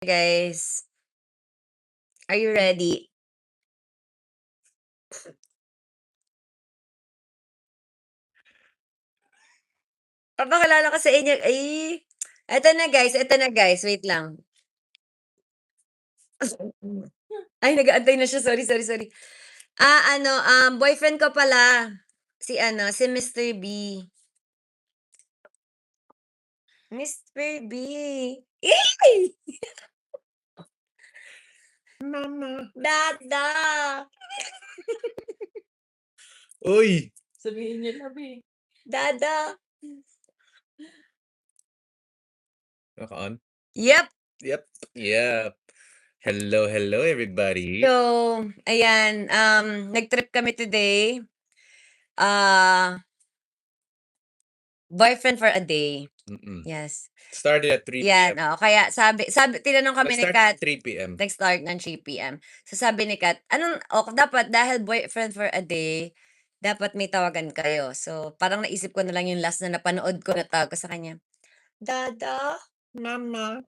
Guys. Are you ready? Papakilala ko sa inyo eto na guys, wait lang. Ay, nag-aantay na siya, sorry, sorry, sorry. Boyfriend ko pala, si Mr. B. Mr. B. Ey! Mama. Dada! Uy! Sabihin niyo na, be. Dada! Naka-on? Yep! Yep. Hello, everybody. So, ayan, nag-trip kami today. Boyfriend for a day. Yes. Started at 3 Yan, p.m. kaya sabi tinanong kami ni Nag-start Kat, at 3 p.m. nag-start ng 3 PM. So sabi ni Kat, dapat dahil boyfriend for a day, dapat may tawagan kayo. So parang naisip ko na lang yung last na napanood ko na tawag ko sa kanya, Dada. Mama.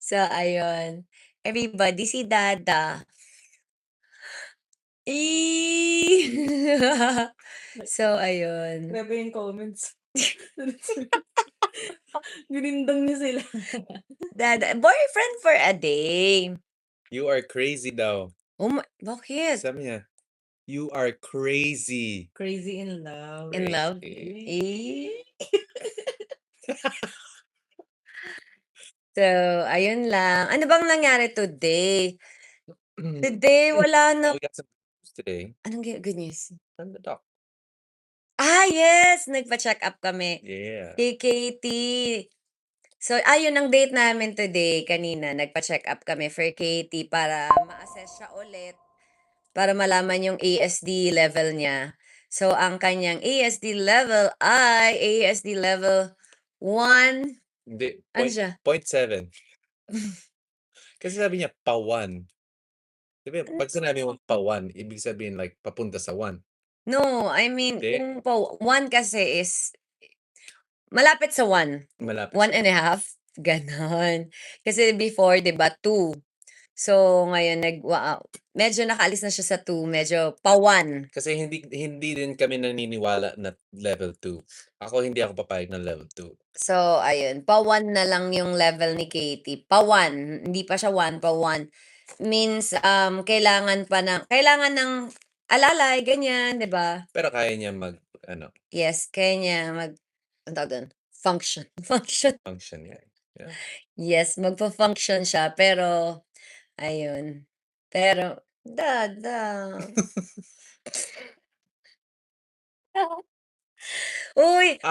So ayun, everybody si Dada. So ayun. Grabe yung comments. Ginindang niyo sila. Dada, boyfriend for a day. You are crazy daw. Bakit? Sabi niya, you are crazy. Crazy in love. In love? So, ayun lang. Ano bang nangyari today? Today, wala na. We got some news today. Anong good news? From the doc. Yes! Nagpa-check up kami. Yeah. Kay Katie. So, ayun ang date namin today. Kanina, nagpa-check up kami for Katie para ma-assess siya ulit. Para malaman yung ASD level niya. So, ang kanyang ASD level ay ASD level 1. Hindi. Ano siya? 0.7. Kasi sabi niya, pa-1. Diba, pag sinabi mo pa-1, ibig sabihin like papunta sa 1. No, I mean, Hindi. kung 1 kasi is malapit sa 1. Malapit 1 and a half. Ganon. Kasi before, di ba, 2. So, ngayon, medyo nakaalis na siya sa 2. Medyo pa-1. Kasi hindi din kami naniniwala na level 2. Hindi ako papayag ng level 2. So, ayun. Pa-1 na lang yung level ni Katie. Pa-1. Hindi pa siya 1, pa-1. Means, kailangan ng alalay, ganyan, di ba? Pero kaya niya Yes, kaya niya ang tawag doon? Function. function yan. Yeah. Yes, magfa-function siya, pero ayun. Pero, Dada. Uy!